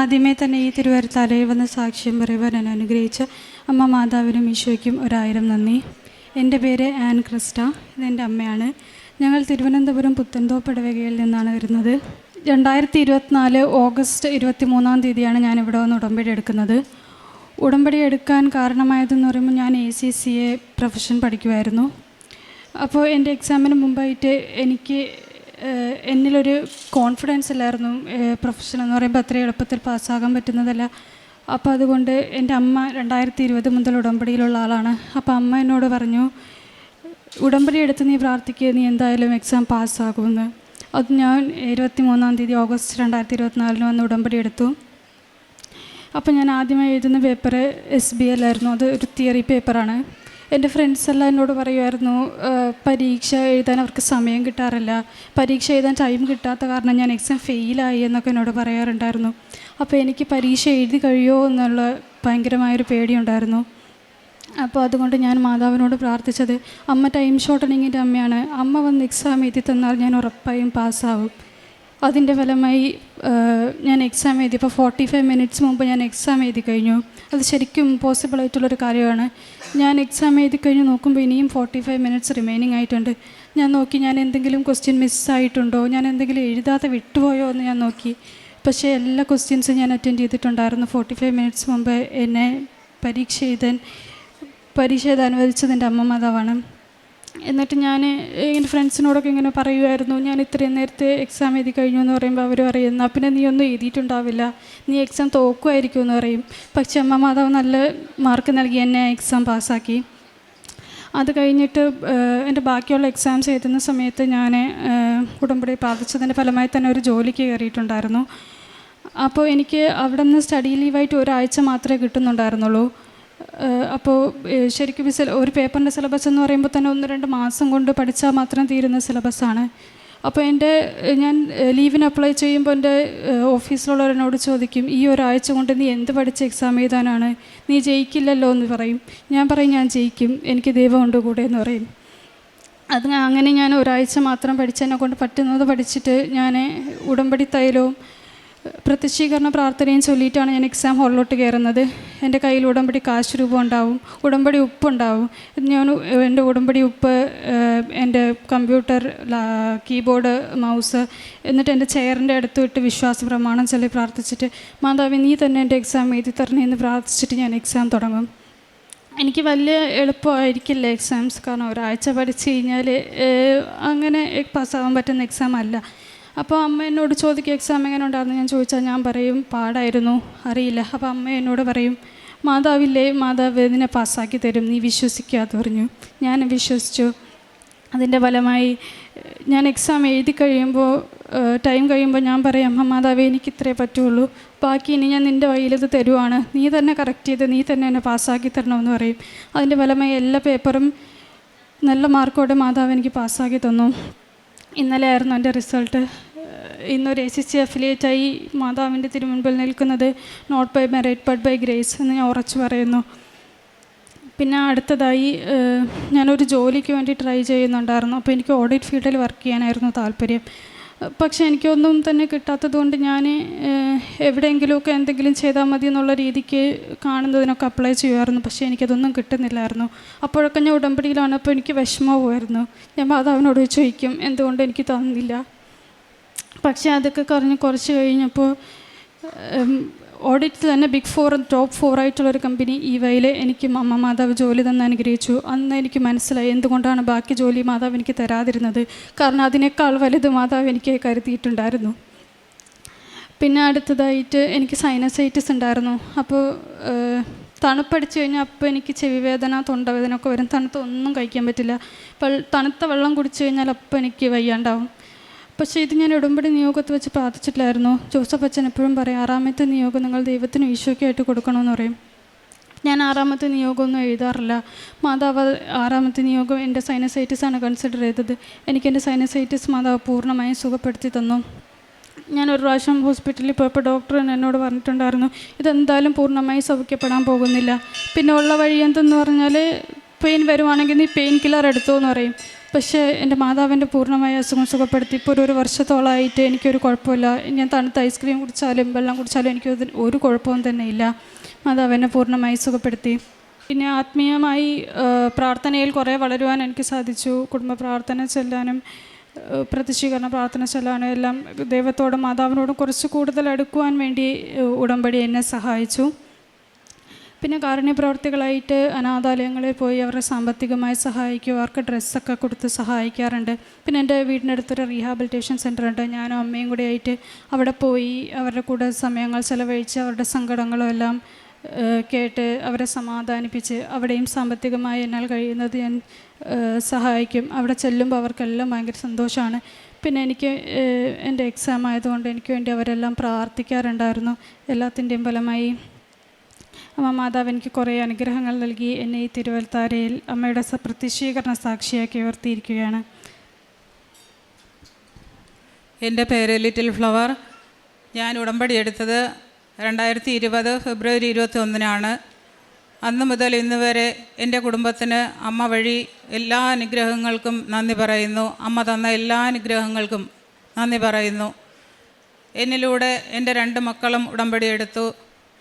ആദ്യമേ തന്നെ ഈ തിരുവരുത്താലയിൽ വന്ന് സാക്ഷ്യം പറയുവാൻ എന്നെ അനുഗ്രഹിച്ച അമ്മ മാതാവിനും ഈശോയ്ക്കും 1000 നന്ദി. എൻ്റെ പേര് ആൻ ക്രിസ്റ്റ, ഇതെൻ്റെ അമ്മയാണ്. ഞങ്ങൾ തിരുവനന്തപുരം പുത്തൻതോപ്പ് ഇടവകയിൽ നിന്നാണ് വരുന്നത്. 2024 ഓഗസ്റ്റ് 23 ഞാനിവിടെ വന്ന് ഉടമ്പടി എടുക്കുന്നത്. ഉടമ്പടി എടുക്കാൻ കാരണമായതെന്ന് പറയുമ്പോൾ ഞാൻ ACCA പ്രൊഫഷൻ പഠിക്കുമായിരുന്നു. അപ്പോൾ എൻ്റെ എക്സാമിന് മുമ്പായിട്ട് എന്നിലൊരു കോൺഫിഡൻസ് ഇല്ലായിരുന്നു. പ്രൊഫഷൻ എന്ന് പറയുമ്പോൾ അത്രയും എളുപ്പത്തിൽ പാസ്സാകാൻ പറ്റുന്നതല്ല. അപ്പോൾ അതുകൊണ്ട് എൻ്റെ അമ്മ 2020 മുതൽ ഉടമ്പടിയിലുള്ള ആളാണ്. അപ്പോൾ അമ്മ എന്നോട് പറഞ്ഞു, ഉടമ്പടി എടുത്ത് നീ പ്രാർത്ഥിക്കുക, നീ എന്തായാലും എക്സാം പാസ്സാകുമെന്ന്. അത് ഞാൻ 23 ഓഗസ്റ്റ് 2024 വന്ന് ഉടമ്പടി എടുത്തു. അപ്പോൾ ഞാൻ ആദ്യമായി എഴുതുന്ന പേപ്പർ SBL ആയിരുന്നു. അത് ഒരു തിയറി പേപ്പറാണ്. എൻ്റെ ഫ്രണ്ട്സ് എല്ലാം എന്നോട് പറയുമായിരുന്നു, പരീക്ഷ എഴുതാൻ അവർക്ക് സമയം കിട്ടാറില്ല, പരീക്ഷ എഴുതാൻ ടൈം കിട്ടാത്ത കാരണം ഞാൻ എക്സാം ഫെയിലായി എന്നൊക്കെ എന്നോട് പറയാറുണ്ടായിരുന്നു. അപ്പോൾ എനിക്ക് പരീക്ഷ എഴുതി കഴിയുമോ എന്നുള്ള ഭയങ്കരമായൊരു പേടിയുണ്ടായിരുന്നു. അപ്പോൾ അതുകൊണ്ട് ഞാൻ മാതാവിനോട് പ്രാർത്ഥിച്ചത്, അമ്മ ടൈം ഷോർട്ടനിങ്ങിൻ്റെ അമ്മയാണ്, അമ്മ വന്ന് എക്സാം എഴുതി തന്നാൽ ഞാൻ ഉറപ്പായും പാസ്സാവും. അതിൻ്റെ ഫലമായി ഞാൻ എക്സാം എഴുതിയപ്പോൾ 45 മിനിറ്റ്സ് മുമ്പ് ഞാൻ എക്സാം എഴുതി കഴിഞ്ഞു. അത് ശരിക്കും ഇമ്പോസിബിൾ ആയിട്ടുള്ളൊരു കാര്യമാണ്. ഞാൻ എക്സാം എഴുതി കഴിഞ്ഞ് നോക്കുമ്പോൾ ഇനിയും 45 മിനിറ്റ്സ് റിമൈനിങ് ആയിട്ടുണ്ട്. ഞാൻ നോക്കി, ഞാൻ എന്തെങ്കിലും ക്വസ്റ്റ്യൻ മിസ്സായിട്ടുണ്ടോ, ഞാൻ എന്തെങ്കിലും എഴുതാതെ വിട്ടുപോയോ എന്ന് ഞാൻ നോക്കി. പക്ഷേ എല്ലാ ക്വസ്റ്റ്യൻസും ഞാൻ അറ്റൻഡ് ചെയ്തിട്ടുണ്ടായിരുന്നു. 45 മിനിറ്റ്സ് മുമ്പ് എന്നെ പരീക്ഷ എഴുതാൻ അനുവദിച്ചത് എൻ്റെ അമ്മ മാതാവാണ്. എന്നിട്ട് ഞാൻ ഇങ്ങനെ ഫ്രണ്ട്സിനോടൊക്കെ ഇങ്ങനെ പറയുമായിരുന്നു, ഞാൻ ഇത്രയും നേരത്തെ എക്സാം എഴുതി കഴിഞ്ഞു എന്ന് പറയുമ്പോൾ അവർ പറയും, എന്നാൽ പിന്നെ നീ ഒന്നും എഴുതിയിട്ടുണ്ടാവില്ല, നീ എക്സാം തോക്കുമായിരിക്കും എന്ന് പറയും. പക്ഷെ അമ്മ മാതാവ് നല്ല മാർക്ക് നൽകി എന്നെ എക്സാം പാസ്സാക്കി. അത് കഴിഞ്ഞിട്ട് എൻ്റെ ബാക്കിയുള്ള എക്സാംസ് എഴുതുന്ന സമയത്ത് ഞാൻ ഉടമ്പടി പ്രാർത്ഥിച്ചതിൻ്റെ ഫലമായി തന്നെ ഒരു ജോലിക്ക് കയറിയിട്ടുണ്ടായിരുന്നു. അപ്പോൾ എനിക്ക് അവിടെ നിന്ന് സ്റ്റഡി ലീവായിട്ട് ഒരാഴ്ച മാത്രമേ കിട്ടുന്നുണ്ടായിരുന്നുള്ളൂ. അപ്പോൾ ശരിക്കും ഒരു പേപ്പറിൻ്റെ സിലബസ് എന്ന് പറയുമ്പോൾ തന്നെ 1-2 മാസം കൊണ്ട് പഠിച്ചാൽ മാത്രം തീരുന്ന സിലബസാണ്. അപ്പോൾ ഞാൻ ലീവിന് അപ്ലൈ ചെയ്യുമ്പോൾ എൻ്റെ ഓഫീസിലുള്ളവരെന്നോട് ചോദിക്കും, ഈ ഒരാഴ്ച കൊണ്ട് നീ എന്ത് പഠിച്ച് എക്സാം എഴുതാനാണ്, നീ ജയിക്കില്ലല്ലോ എന്ന് പറയും. ഞാൻ പറയും, ഞാൻ ജയിക്കും, എനിക്ക് ദൈവമുണ്ട് കൂടെ എന്ന് പറയും. അങ്ങനെ ഞാൻ ഒരാഴ്ച മാത്രം പഠിച്ചതിനെ കൊണ്ട് പറ്റുന്നത് പഠിച്ചിട്ട് ഞാൻ ഉടമ്പടി തൈലവും പ്രത്യക്ഷീകരണ പ്രാർത്ഥനയും ചൊല്ലിയിട്ടാണ് ഞാൻ എക്സാം ഹാളിലോട്ട് കയറുന്നത്. എൻ്റെ കയ്യിൽ ഉടമ്പടി കാശ് രൂപം ഉണ്ടാവും, ഉടമ്പടി ഉപ്പുണ്ടാവും. എൻ്റെ ഉടമ്പടി ഉപ്പ്, എൻ്റെ കമ്പ്യൂട്ടർ, കീബോർഡ്, മൗസ്, എന്നിട്ട് എൻ്റെ ചെയറിൻ്റെ അടുത്ത് വിട്ട് വിശ്വാസ പ്രമാണം ചൊല്ലി പ്രാർത്ഥിച്ചിട്ട്, മാതാവേ നീ തന്നെ എൻ്റെ എക്സാം എഴുതി തരണേ എന്ന് പ്രാർത്ഥിച്ചിട്ട് ഞാൻ എക്സാം തുടങ്ങും. എനിക്ക് വലിയ എളുപ്പമായിരിക്കില്ല എക്സാംസ്, കാരണം ഒരാഴ്ച പഠിച്ചു കഴിഞ്ഞാൽ അങ്ങനെ പാസ്സാകാൻ പറ്റുന്ന എക്സാം അല്ല. അപ്പോൾ അമ്മ എന്നോട് ചോദിക്കും, എക്സാം എങ്ങനെ ഉണ്ടായിരുന്നു ഞാൻ ചോദിച്ചാൽ ഞാൻ പറയും, പാടായിരുന്നു, അറിയില്ല. അപ്പോൾ അമ്മ എന്നോട് പറയും, മാതാവില്ലേ, മാതാവ് ഇതിനെ പാസ്സാക്കി തരും, നീ വിശ്വസിക്കാതെ പറഞ്ഞു. ഞാൻ വിശ്വസിച്ചു. അതിൻ്റെ ഫലമായി ഞാൻ എക്സാം എഴുതി കഴിയുമ്പോൾ ടൈം കഴിയുമ്പോൾ ഞാൻ പറയും, അമ്മ മാതാവേ എനിക്ക് ഇത്രേ പറ്റുള്ളൂ, ബാക്കി ഇനി ഞാൻ നിൻ്റെ വഴിയിലത് തരുവാണ്, നീ തന്നെ കറക്റ്റ് ചെയ്ത് നീ തന്നെ എന്നെ പാസ്സാക്കി തരണമെന്ന് പറയും. അതിൻ്റെ ഫലമായി എല്ലാ പേപ്പറും നല്ല മാർക്കോടെ മാതാവ് എനിക്ക് പാസ്സാക്കി തന്നു. ഇന്നലെ ആയിരുന്നു എൻ്റെ റിസൾട്ട്. ഇന്നൊരു ACC അഫിലിയേറ്റായി മാതാവിൻ്റെ തിരുമുൻപിൽ നിൽക്കുന്നത് not by merit but by grace എന്ന് ഞാൻ ഉറച്ചു പറയുന്നു. പിന്നെ അടുത്തതായി ഞാനൊരു ജോലിക്ക് വേണ്ടി ട്രൈ ചെയ്യുന്നുണ്ടായിരുന്നു. അപ്പോൾ എനിക്ക് ഓഡിറ്റ് ഫീൽഡിൽ വർക്ക് ചെയ്യാനായിരുന്നു താല്പര്യം. പക്ഷേ എനിക്കൊന്നും തന്നെ കിട്ടാത്തത് കൊണ്ട് ഞാൻ എവിടെയെങ്കിലുമൊക്കെ എന്തെങ്കിലും ചെയ്താൽ മതി എന്നുള്ള രീതിക്ക് കാണുന്നതിനൊക്കെ അപ്ലൈ ചെയ്യുമായിരുന്നു. പക്ഷേ എനിക്കതൊന്നും കിട്ടുന്നില്ലായിരുന്നു. അപ്പോഴൊക്കെ ഞാൻ ഉടമ്പടിയിലാണ്. അപ്പോൾ എനിക്ക് വിഷമമായിരുന്നു. ഞാൻ മാതാവിനോട് ചോദിക്കും, എന്തുകൊണ്ട് എനിക്ക് തന്നില്ല. പക്ഷേ അതൊക്കെ കുറച്ച് കഴിഞ്ഞപ്പോൾ ഓഡിറ്റിൽ തന്നെ Big 4 ടോപ്പ് 4 ആയിട്ടുള്ളൊരു കമ്പനി EYയിൽ എനിക്ക് അമ്മ മാതാവ് ജോലി തന്ന് അനുഗ്രഹിച്ചു. അന്ന് എനിക്ക് മനസ്സിലായി എന്തുകൊണ്ടാണ് ബാക്കി ജോലി മാതാവ് എനിക്ക് തരാതിരുന്നത്. കാരണം അതിനേക്കാൾ വലുത് മാതാവ് എനിക്ക് കരുതിയിട്ടുണ്ടായിരുന്നു. പിന്നെ അടുത്തതായിട്ട് എനിക്ക് സൈനസൈറ്റിസ് ഉണ്ടായിരുന്നു. അപ്പോൾ തണുപ്പടിച്ചു കഴിഞ്ഞാൽ അപ്പോൾ എനിക്ക് ചെവിവേദന, തൊണ്ടവേദന ഒക്കെ വരും. തണുത്തൊന്നും കഴിക്കാൻ പറ്റില്ല. തണുത്ത വെള്ളം കുടിച്ചു കഴിഞ്ഞാൽ അപ്പോൾ എനിക്ക് വയ്യാണ്ടാവും. പക്ഷേ ഇത് ഞാൻ ഉടമ്പടി നിയോഗത്ത് വെച്ച് പ്രാർത്ഥിച്ചിട്ടില്ലായിരുന്നു. ജോസഫ് അച്ഛൻ എപ്പോഴും പറയും, 6ാമത്തെ നിയോഗം നിങ്ങൾ ദൈവത്തിനും ഈശോയ്ക്കായിട്ട് കൊടുക്കണമെന്ന് പറയും. ഞാൻ 6ാമത്തെ നിയോഗമൊന്നും എഴുതാറില്ല. മാതാവ് 6ാമത്തെ നിയോഗം എൻ്റെ സൈനസൈറ്റിസാണ് കൺസിഡർ ചെയ്തത്. എനിക്കെൻ്റെ സൈനസൈറ്റിസ് മാതാവ് പൂർണ്ണമായും സുഖപ്പെടുത്തി തന്നു. ഞാനൊരു പ്രാവശ്യം ഹോസ്പിറ്റലിൽ പോയപ്പോൾ ഡോക്ടർ എന്നോട് പറഞ്ഞിട്ടുണ്ടായിരുന്നു, ഇതെന്തായാലും പൂർണ്ണമായി സൗഖ്യപ്പെടാൻ പോകുന്നില്ല. പിന്നെ ഉള്ള വഴി എന്തെന്ന് പറഞ്ഞാൽ പെയിൻ വരുവാണെങ്കിൽ നീ പെയിൻ കില്ലർ എടുത്തോ എന്ന് പറയും. പക്ഷേ എൻ്റെ മാതാവിൻ്റെ പൂർണ്ണമായ അസുഖം സുഖപ്പെടുത്തി ഇപ്പോൾ ഒരു വർഷത്തോളമായിട്ട് എനിക്കൊരു കുഴപ്പമില്ല. ഞാൻ തണുത്ത ഐസ്ക്രീം കുടിച്ചാലും വെള്ളം കുടിച്ചാലും എനിക്ക് ഒരു കുഴപ്പവും തന്നെ ഇല്ല. മാതാവ് എന്നെ പൂർണ്ണമായി സുഖപ്പെടുത്തി. പിന്നെ ആത്മീയമായി പ്രാർത്ഥനയിൽ കുറേ വളരുവാൻ എനിക്ക് സാധിച്ചു. കുടുംബ പ്രാർത്ഥന ചെല്ലാനും പ്രതിഷ്ഠീകരണ പ്രാർത്ഥന ചെല്ലാനും എല്ലാം ദൈവത്തോടും മാതാവിനോടും കുറച്ച് കൂടുതൽ അടുക്കുവാൻ വേണ്ടി ഉടമ്പടി എന്നെ സഹായിച്ചു. പിന്നെ കാരുണ്യ പ്രവർത്തികളായിട്ട് അനാഥാലയങ്ങളിൽ പോയി അവരെ സാമ്പത്തികമായി സഹായിക്കും, അവർക്ക് ഡ്രസ്സൊക്കെ കൊടുത്ത് സഹായിക്കാറുണ്ട്. പിന്നെ എൻ്റെ വീടിനടുത്തൊരു റീഹാബിലിറ്റേഷൻ സെൻ്റർ ഉണ്ട്. ഞാനും അമ്മയും കൂടി ആയിട്ട് അവിടെ പോയി അവരുടെ കൂടെ സമയങ്ങൾ ചിലവഴിച്ച് അവരുടെ സങ്കടങ്ങളും എല്ലാം കേട്ട് അവരെ സമാധാനിപ്പിച്ച് അവിടെയും സാമ്പത്തികമായി എന്നാൽ കഴിയുന്നത് ഞാൻ സഹായിക്കും. അവിടെ ചെല്ലുമ്പോൾ അവർക്കെല്ലാം ഭയങ്കര സന്തോഷമാണ്. പിന്നെ എനിക്ക് എൻ്റെ എക്സാം ആയതുകൊണ്ട് എനിക്ക് വേണ്ടി അവരെല്ലാം പ്രാർത്ഥിക്കാറുണ്ടായിരുന്നു. എല്ലാത്തിൻ്റെയും ഫലമായി അമ്മ മാതാവ് എനിക്ക് കുറേ അനുഗ്രഹങ്ങൾ നൽകി എന്നെ ഈ തിരുവൽത്താരയിൽ അമ്മയുടെ പ്രത്യക്ഷീകരണ സാക്ഷിയാക്കി ഉയർത്തിയിരിക്കുകയാണ്. എൻ്റെ പേര് ലിറ്റിൽ ഫ്ലവർ. ഞാൻ ഉടമ്പടി എടുത്തത് 2020 ഫെബ്രുവരി 21 അന്ന് മുതൽ ഇന്ന് വരെ എൻ്റെ കുടുംബത്തിന് അമ്മ വഴി എല്ലാ അനുഗ്രഹങ്ങൾക്കും നന്ദി പറയുന്നു. അമ്മ തന്ന എല്ലാ അനുഗ്രഹങ്ങൾക്കും നന്ദി പറയുന്നു. എന്നിലൂടെ എൻ്റെ 2 മക്കളും ഉടമ്പടി എടുത്തു.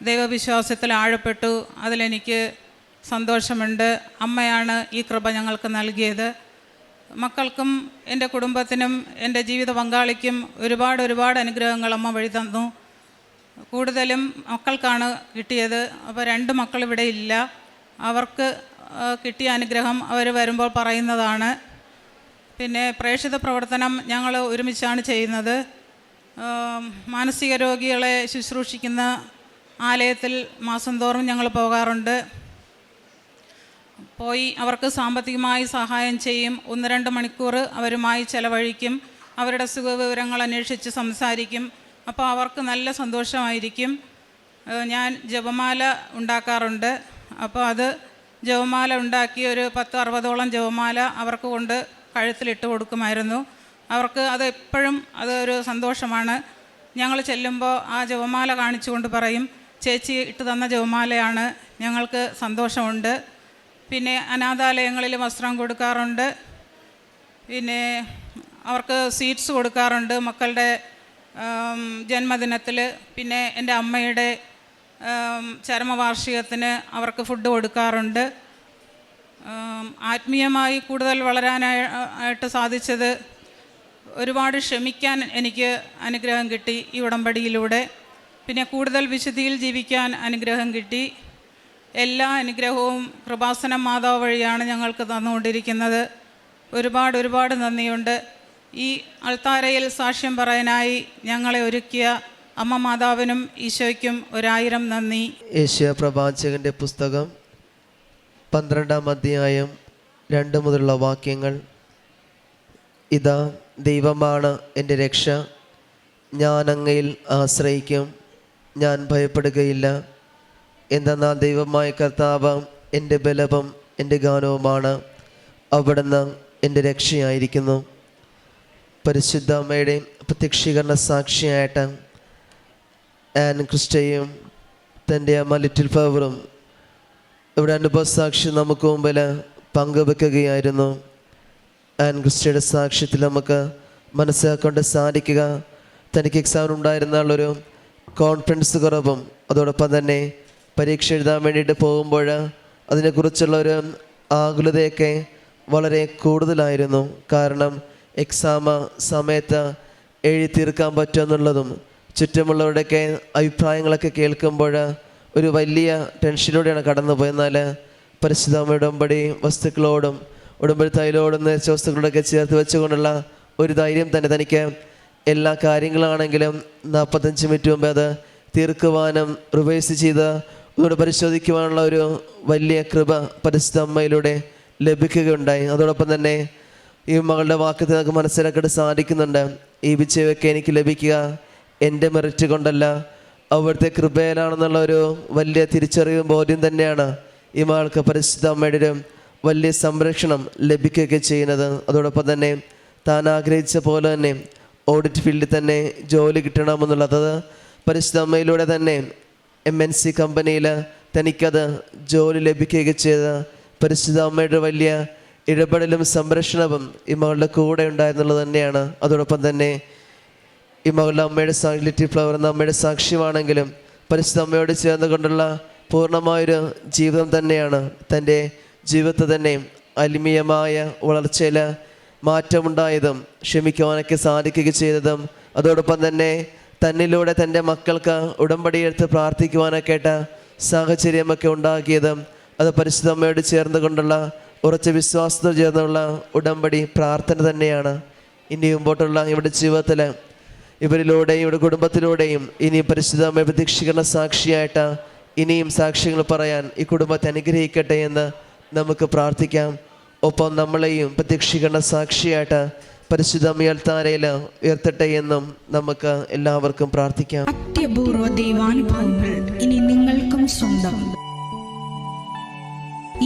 ദൈവവിശ്വാസത്തിൽ ആഴപ്പെട്ടു. അതിലെനിക്ക് സന്തോഷമുണ്ട്. അമ്മയാണ് ഈ കൃപ ഞങ്ങൾക്ക് നൽകിയത്. മക്കൾക്കും എൻ്റെ കുടുംബത്തിനും എൻ്റെ ജീവിത പങ്കാളിക്കും ഒരുപാട് അനുഗ്രഹങ്ങൾ അമ്മ വഴി തന്നു. കൂടുതലും മക്കൾക്കാണ് കിട്ടിയത്. അപ്പോൾ 2 മക്കൾ ഇവിടെ ഇല്ല. അവർക്ക് കിട്ടിയ അനുഗ്രഹം അവർ വരുമ്പോൾ പറയുന്നതാണ്. പിന്നെ പ്രേക്ഷിത പ്രവർത്തനം ഞങ്ങൾ ഒരുമിച്ചാണ് ചെയ്യുന്നത്. മാനസിക രോഗികളെ ശുശ്രൂഷിക്കുന്ന ആലയത്തിൽ മാസം തോറും ഞങ്ങൾ പോകാറുണ്ട്. പോയി അവർക്ക് സാമ്പത്തികമായി സഹായം ചെയ്യും. 1-2 മണിക്കൂർ അവരുമായി ചെലവഴിക്കും. അവരുടെ സുഖവിവരങ്ങൾ അന്വേഷിച്ച് സംസാരിക്കും. അപ്പോൾ അവർക്ക് നല്ല സന്തോഷമായിരിക്കും. ഞാൻ ജപമാല ഉണ്ടാക്കാറുണ്ട്. അപ്പോൾ അത് ജപമാല ഉണ്ടാക്കി ഒരു 10-60ഓളം ജപമാല അവർക്ക് കൊണ്ട് കഴുത്തിലിട്ട് കൊടുക്കുമായിരുന്നു. അവർക്ക് അത് എപ്പോഴും അതൊരു സന്തോഷമാണ്. ഞങ്ങൾ ചെല്ലുമ്പോൾ ആ ജപമാല കാണിച്ചുകൊണ്ട് പറയും, ചേച്ചി ഇട്ട് തന്ന ജപമാലയാണ്, ഞങ്ങൾക്ക് സന്തോഷമുണ്ട്. പിന്നെ അനാഥാലയങ്ങളിൽ വസ്ത്രം കൊടുക്കാറുണ്ട്. പിന്നെ അവർക്ക് സ്വീറ്റ്സ് കൊടുക്കാറുണ്ട് മക്കളുടെ ജന്മദിനത്തിൽ. പിന്നെ എൻ്റെ അമ്മയുടെ ചരമവാർഷികത്തിന് അവർക്ക് ഫുഡ് കൊടുക്കാറുണ്ട്. ആത്മീയമായി കൂടുതൽ വളരാനായിട്ട് സാധിച്ചത് ഒരുപാട് ക്ഷമിക്കാൻ എനിക്ക് അനുഗ്രഹം കിട്ടി ഈ ഉടമ്പടിയിലൂടെ. പിന്നെ കൂടുതൽ വിശുദ്ധിയിൽ ജീവിക്കാൻ അനുഗ്രഹം കിട്ടി. എല്ലാ അനുഗ്രഹവും കൃപാസനം മാതാവ് വഴിയാണ് ഞങ്ങൾക്ക് തന്നുകൊണ്ടിരിക്കുന്നത്. ഒരുപാട് നന്ദിയുണ്ട്. ഈ അൾത്താരയിൽ സാക്ഷ്യം പറയാനായി ഞങ്ങളെ ഒരുക്കിയ അമ്മ മാതാവിനും ഈശോയ്ക്കും 1000 നന്ദി. ഏഷ്യാ പ്രവാചകന്റെ പുസ്തകം 12-ാം അധ്യായം 2 മുതലുള്ള വാക്യങ്ങൾ. ഇതാ ദൈവമാണ് എൻ്റെ രക്ഷ, ഞാൻ അങ്ങയിൽ ആശ്രയിക്കും, ഞാൻ ഭയപ്പെടുകയില്ല. എന്തെന്നാൽ ദൈവമായ കർത്താവ് എൻ്റെ ബലവും എൻ്റെ ഗാനവുമാണ്, അവിടുന്ന് എൻ്റെ രക്ഷയായിരിക്കുന്നു. പരിശുദ്ധ അമ്മയുടെ പ്രത്യക്ഷീകരണ സാക്ഷിയായിട്ട് ആൻ ക്രിസ്റ്റയും തൻ്റെ അമ്മ ലിറ്റിൽ ഫ്ലവറും ഇവിടെ അനുഭവ സാക്ഷി നമുക്ക് മുമ്പിൽ പങ്കുവെക്കുകയായിരുന്നു. ആൻ ക്രിസ്റ്റയുടെ സാക്ഷ്യത്തിൽ നമുക്ക് മനസ്സിലാക്കൊണ്ട് സാധിക്കുക തനിക്ക് എക്സാം ഉണ്ടായിരുന്നുള്ളൊരു കോൺഫിഡൻസ് കുറവും അതോടൊപ്പം തന്നെ പരീക്ഷ എഴുതാൻ വേണ്ടിയിട്ട് പോകുമ്പോൾ അതിനെക്കുറിച്ചുള്ളൊരു ആകുലതയൊക്കെ വളരെ കൂടുതലായിരുന്നു. കാരണം എക്സാം സമയത്ത് എഴുതി തീർക്കാൻ പറ്റുമെന്നുള്ളതും ചുറ്റുമുള്ളവരുടെയൊക്കെ അഭിപ്രായങ്ങളൊക്കെ കേൾക്കുമ്പോൾ ഒരു വലിയ ടെൻഷനിലൂടെയാണ് കടന്നു പോയത്. എന്നാൽ പരിശുദ്ധ അമ്മയുടെ ഉടമ്പടി വസ്തുക്കളോടും ഉടമ്പടി തൈലോടും നേർച്ച വസ്തുക്കളോടൊക്കെ ചേർത്ത് വെച്ചുകൊണ്ടുള്ള ഒരു ധൈര്യം തന്നെ തനിക്ക് എല്ലാ കാര്യങ്ങളാണെങ്കിലും 45 മിനിറ്റ് മുമ്പ് അത് തീർക്കുവാനും റിവൈസ് ചെയ്ത് ഒന്നുകൂടെ പരിശോധിക്കുവാനുള്ള ഒരു വലിയ കൃപ പരിശുദ്ധ അമ്മയിലൂടെ ലഭിക്കുകയുണ്ടായി. അതോടൊപ്പം തന്നെ ഈ മകളുടെ വാക്കത്തിൽ നമുക്ക് മനസ്സിലാക്കിയിട്ട് സാധിക്കുന്നുണ്ട്, ഈ വിജയമൊക്കെ എനിക്ക് ലഭിക്കുക എൻ്റെ മെറിറ്റ് കൊണ്ടല്ല, അവിടുത്തെ കൃപയിലാണെന്നുള്ള ഒരു വലിയ തിരിച്ചറിവും ബോധ്യം തന്നെയാണ് ഈ മകൾക്ക് പരിശുദ്ധ അമ്മയുടെ ഒരു വലിയ സംരക്ഷണം ലഭിക്കുകയൊക്കെ ചെയ്യുന്നത്. അതോടൊപ്പം തന്നെ താൻ ആഗ്രഹിച്ച പോലെ തന്നെ ഓഡിറ്റ് ഫീൽഡിൽ തന്നെ ജോലി കിട്ടണമെന്നുള്ളത് പരിശുദ്ധ അമ്മയിലൂടെ തന്നെ MNC കമ്പനിയിൽ തനിക്കത് ജോലി ലഭിക്കുകയൊക്കെ ചെയ്ത് പരിശുദ്ധ അമ്മയുടെ വലിയ ഇടപെടലും സംരക്ഷണവും ഈ മകളുടെ കൂടെ ഉണ്ടായിരുന്നുള്ളത് തന്നെയാണ്. അതോടൊപ്പം തന്നെ ഈ മകളുടെ അമ്മയുടെ ലിറ്റിൽ ഫ്ലവർ എന്ന അമ്മയുടെ സാക്ഷ്യമാണെങ്കിലും പരിശുദ്ധ അമ്മയോട് ചേർന്ന് കൊണ്ടുള്ള പൂർണ്ണമായൊരു ജീവിതം തന്നെയാണ് തൻ്റെ ജീവിതത്തെ തന്നെ ആത്മീയമായ വളർച്ചയിൽ മാറ്റമുണ്ടായതും ക്ഷമിക്കുവാനൊക്കെ സാധിക്കുകയും ചെയ്തതും അതോടൊപ്പം തന്നെ തന്നിലൂടെ തൻ്റെ മക്കൾക്ക് ഉടമ്പടിയെടുത്ത് പ്രാർത്ഥിക്കുവാനൊക്കെയായിട്ട് സാഹചര്യമൊക്കെ ഉണ്ടാക്കിയതും അത് പരിശുദ്ധ അമ്മയോട് ചേർന്ന് കൊണ്ടുള്ള ഉറച്ച വിശ്വാസത്തോട് ചേർന്നുള്ള ഉടമ്പടി പ്രാർത്ഥന തന്നെയാണ്. ഇനി മുമ്പോട്ടുള്ള ഇവരുടെ ജീവിതത്തിൽ ഇവരിലൂടെയും ഇവരുടെ കുടുംബത്തിലൂടെയും ഇനിയും പരിശുദ്ധ അമ്മയെ പ്രതീക്ഷിക്കുന്ന സാക്ഷിയായിട്ട് ഇനിയും സാക്ഷ്യങ്ങൾ പറയാൻ ഈ കുടുംബത്തെ അനുഗ്രഹിക്കട്ടെ എന്ന് നമുക്ക് പ്രാർത്ഥിക്കാം. ഒപ്പം നമ്മളെയും പ്രതീക്ഷിക്കുന്ന സാക്ഷിയായിട്ട് പരിശുദ്ധ അമ്മയൽത്താരയിൽ ഉയർത്തട്ടെ എന്നും നമുക്ക് എല്ലാവർക്കും പ്രാർത്ഥിക്കാം. അത്യപൂർവ ദൈവാനുഭവങ്ങൾ ഇനി നിങ്ങൾക്കും സ്വന്തം.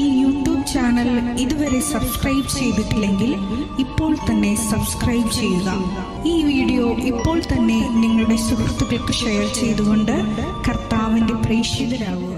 ഈ യൂട്യൂബ് ചാനൽ ഇതുവരെ സബ്സ്ക്രൈബ് ചെയ്തിട്ടില്ലെങ്കിൽ ഇപ്പോൾ തന്നെ സബ്സ്ക്രൈബ് ചെയ്യുക. ഈ വീഡിയോ ഇപ്പോൾ തന്നെ നിങ്ങളുടെ സുഹൃത്തുക്കൾക്ക് ഷെയർ ചെയ്തുകൊണ്ട് കർത്താവിൻ്റെ പ്രേക്ഷിതരാകുക.